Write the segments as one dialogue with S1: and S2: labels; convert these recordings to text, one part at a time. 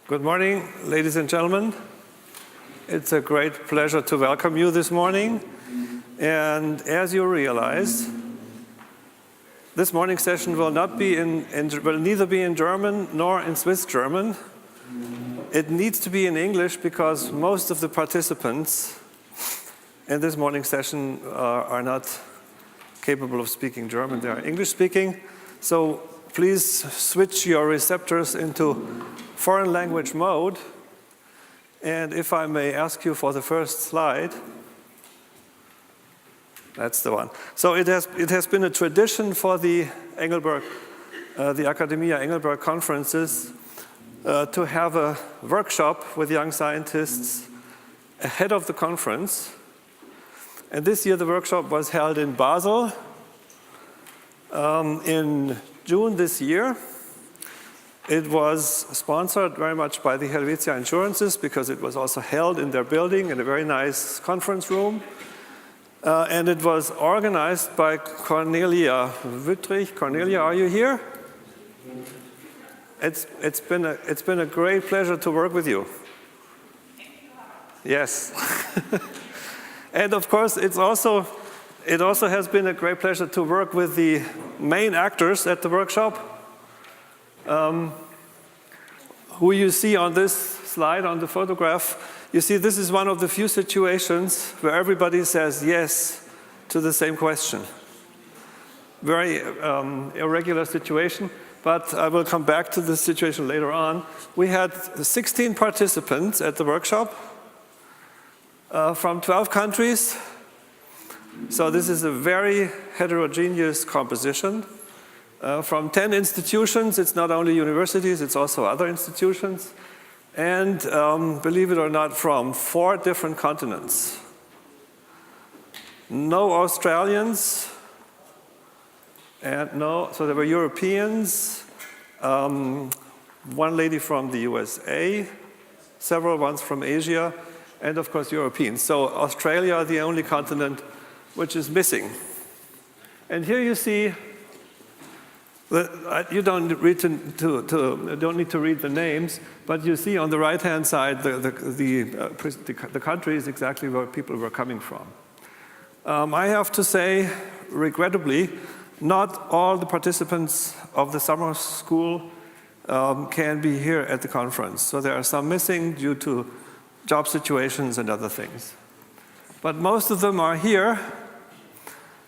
S1: Good morning, ladies and gentlemen. It's a great pleasure to welcome you this morning. And as you realize, this morning's session will neither be in German nor in Swiss German. It needs to be in English because most of the participants in this morning's session are not capable of speaking German. They are English speaking. So please switch your receptors into foreign language mode. And if I may ask you for the first slide. That's the one. So it has been a tradition for the Engelberg, the Academia Engelberg conferences to have a workshop with young scientists ahead of the conference. And this year the workshop was held in Basel in June this year. It was sponsored very much by the Helvetia Insurances because it was also held in their building in a very nice conference room. And it was organized by Cornelia Wüttrich. Cornelia, are you here? It's been a great pleasure to work with you. Yes. And of course, it also has been a great pleasure to work with the main actors at the workshop, who you see on this slide, on the photograph. You see, this is one of the few situations where everybody says yes to the same question. Very irregular situation, but I will come back to this situation later on. We had 16 participants at the workshop from 12 countries. So this is a very heterogeneous composition. From 10 institutions, it's not only universities, it's also other institutions. And believe it or not, from 4 different continents. No Australians, so there were Europeans, one lady from the USA, several ones from Asia, and of course Europeans. So Australia, the only continent which is missing. And here you see, you don't need to read the names, but you see on the right-hand side the countries exactly where people were coming from. I have to say, regrettably, not all the participants of the summer school can be here at the conference. So there are some missing due to job situations and other things. But most of them are here,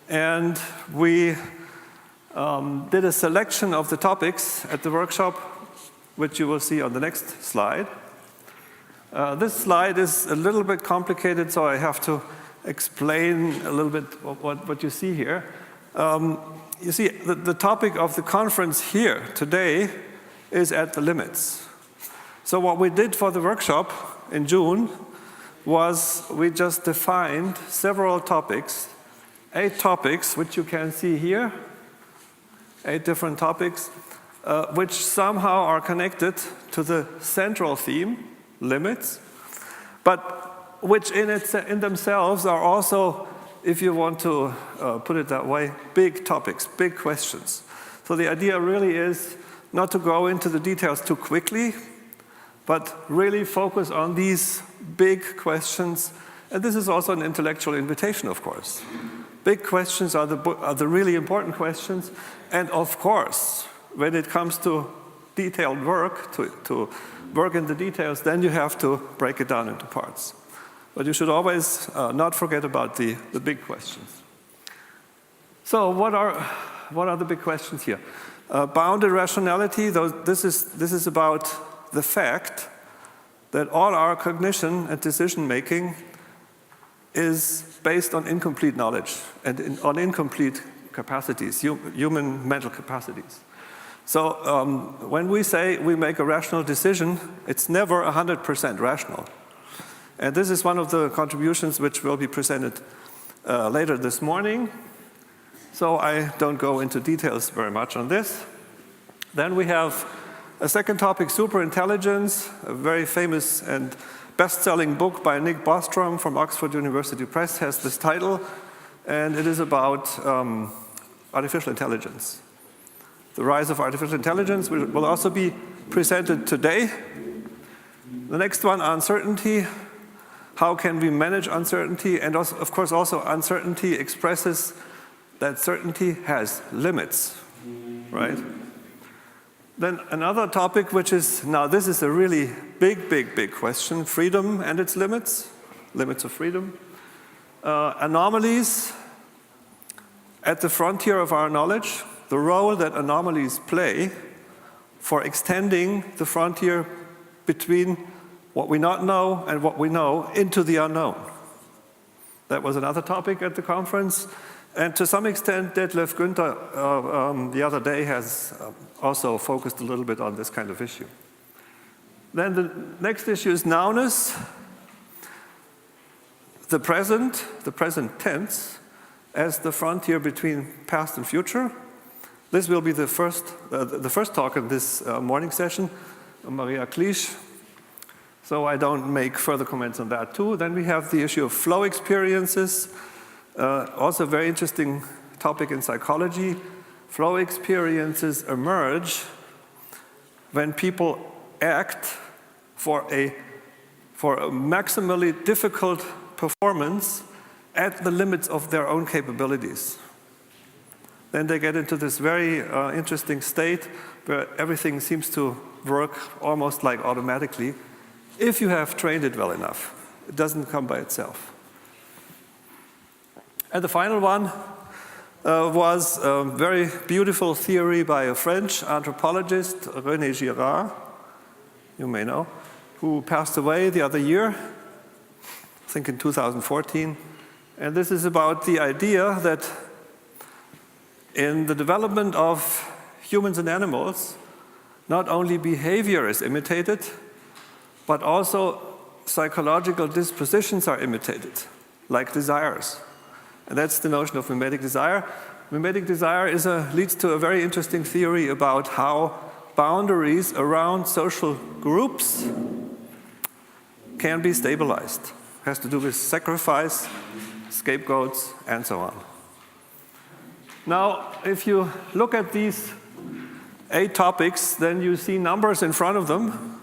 S1: and we did a selection of the topics at the workshop, which you will see on the next slide. This slide is a little bit complicated, so I have to explain a little bit what you see here. You see, the topic of the conference here today is at the limits. So what we did for the workshop in June was we just defined several topics, 8 topics, which you can see here. 8 different topics, which somehow are connected to the central theme, limits, but which in themselves are also, if you want to put it that way, big topics, big questions. So the idea really is not to go into the details too quickly, but really focus on these big questions. And this is also an intellectual invitation, of course. Big questions are the really important questions. And of course, when it comes to detailed work, to work in the details, then you have to break it down into parts. But you should always not forget about the big questions. So what are the big questions here? Bounded rationality, this is about the fact that all our cognition and decision making is based on incomplete knowledge and on incomplete capacities, human mental capacities. So when we say we make a rational decision, it's never 100% rational. And this is one of the contributions which will be presented later this morning. So I don't go into details very much on this. Then we have a second topic, superintelligence, a very famous and best-selling book by Nick Bostrom from Oxford University Press has this title, and it is about artificial intelligence. The rise of artificial intelligence will also be presented today. The next one, uncertainty. How can we manage uncertainty? And also, of course, also uncertainty expresses that certainty has limits, right? Then another topic, which is, now this is a really big question, freedom and its limits of freedom. Anomalies at the frontier of our knowledge, the role that anomalies play for extending the frontier between what we not know and what we know into the unknown. That was another topic at the conference. And to some extent, Detlef Günther the other day has also focused a little bit on this kind of issue. Then the next issue is nowness. The present tense, as the frontier between past and future. This will be the first talk in this morning session, Maria Klisch. So I don't make further comments on that too. Then we have the issue of flow experiences, also a very interesting topic in psychology. Flow experiences emerge when people act for a maximally difficult performance at the limits of their own capabilities. Then they get into this very interesting state where everything seems to work almost like automatically if you have trained it well enough. It doesn't come by itself. And the final one was a very beautiful theory by a French anthropologist, René Girard, you may know, who passed away the other year, I think in 2014. And this is about the idea that in the development of humans and animals, not only behavior is imitated, but also psychological dispositions are imitated, like desires. And that's the notion of mimetic desire. Mimetic desire leads to a very interesting theory about how boundaries around social groups can be stabilized. It has to do with sacrifice, scapegoats, and so on. Now, if you look at these 8 topics, then you see numbers in front of them.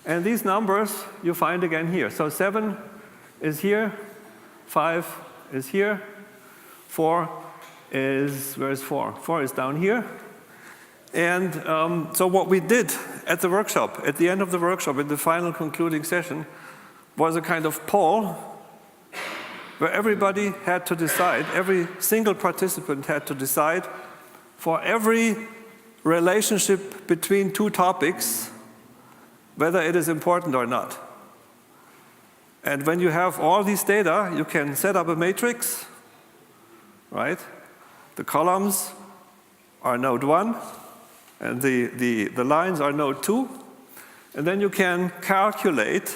S1: And these numbers you find again here. So 7 is here, 5 is here, 4 is, where's 4? 4 is down here. And so what we did at the workshop, at the end of the workshop, in the final concluding session, was a kind of poll where everybody had to decide, every single participant had to decide for every relationship between 2 topics, whether it is important or not. And when you have all these data, you can set up a matrix, right? The columns are node 1, and the lines are node 2. And then you can calculate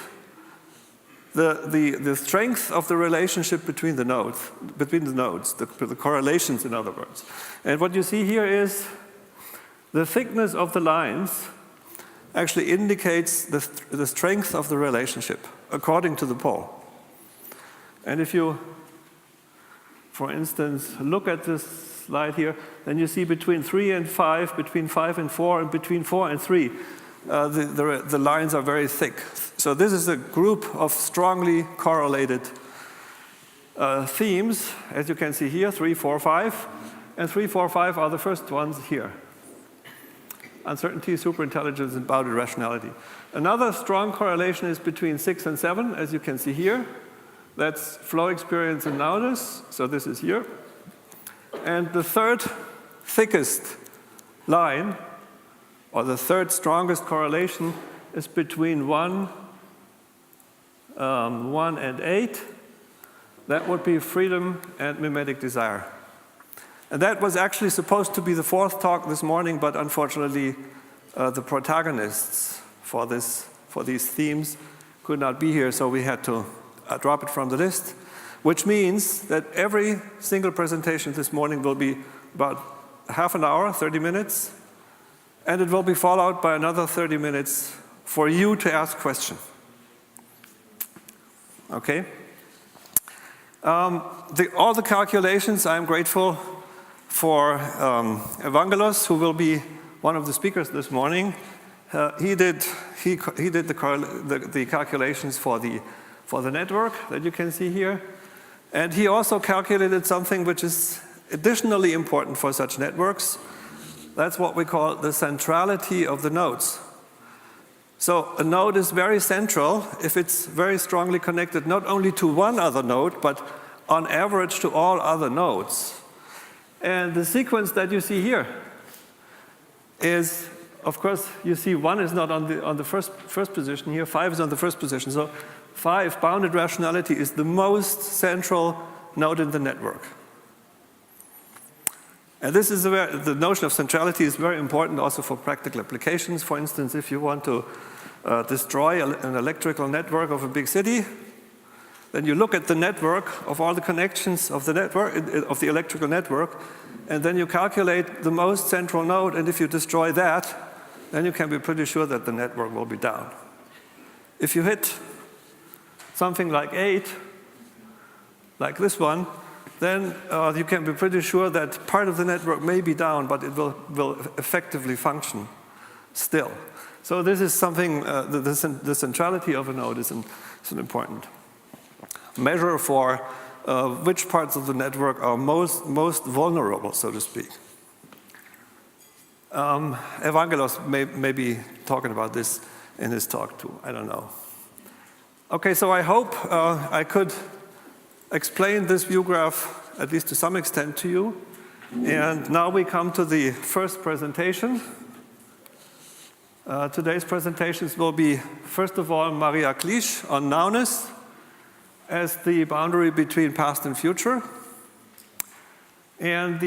S1: the strength of the relationship between the nodes, the correlations, in other words. And what you see here is the thickness of the lines actually indicates the strength of the relationship, according to the poll. And if you, for instance, look at this slide here, then you see between 3 and 5, between 5 and 4, and between 4 and 3, the lines are very thick. So this is a group of strongly correlated themes, as you can see here, 3, 4, 5. And 3, 4, 5 are the first ones here. Uncertainty, superintelligence, and bounded rationality. Another strong correlation is between 6 and 7, as you can see here. That's flow experience and nowness, so this is here. And the third thickest line, or the third strongest correlation, is between 1 and 8. That would be freedom and mimetic desire. And that was actually supposed to be the 4th talk this morning, but unfortunately the protagonists for these themes could not be here, so we had to drop it from the list, which means that every single presentation this morning will be about half an hour, 30 minutes, and it will be followed by another 30 minutes for you to ask questions. Okay? All the calculations, I'm grateful for Evangelos, who will be one of the speakers this morning, He did the calculations for the network that you can see here. And he also calculated something which is additionally important for such networks. That's what we call the centrality of the nodes. So a node is very central if it's very strongly connected not only to one other node, but on average to all other nodes. And the sequence that you see here is, of course, you see 1 is not on the first position here, 5 is on the first position. So 5, bounded rationality, is the most central node in the network. And this is the notion of centrality is very important also for practical applications. For instance, if you want to destroy an electrical network of a big city, then you look at the network of all the connections of the network, of the electrical network, and then you calculate the most central node, and if you destroy that, then you can be pretty sure that the network will be down. If you hit something like 8, like this one, then you can be pretty sure that part of the network may be down, but it will effectively function still. So this is something, the centrality of a node is an important measure for which parts of the network are most vulnerable, so to speak. Evangelos may be talking about this in his talk too, I don't know. Okay, so I hope I could explain this view graph, at least to some extent, to you. And now we come to the first presentation. Today's presentations will be, first of all, Maria Klisch on nowness as the boundary between past and future. And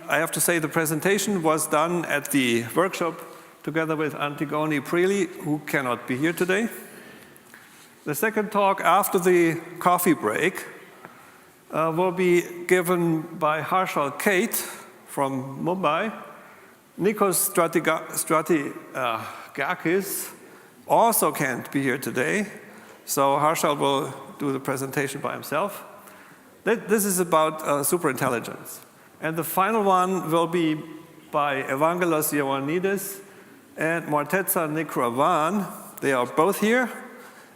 S1: I have to say the presentation was done at the workshop together with Antigone Preely, who cannot be here today. The second talk after the coffee break will be given by Harald Kate from Mumbai. Nikos Stratigakis also can't be here today, so Harald will do the presentation by himself. This is about superintelligence. And the final one will be by Evangelos Ioannidis and Morteza Nikravan. They are both here,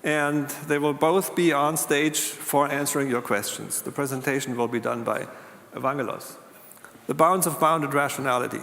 S1: and they will both be on stage for answering your questions. The presentation will be done by Evangelos. The bounds of bounded rationality.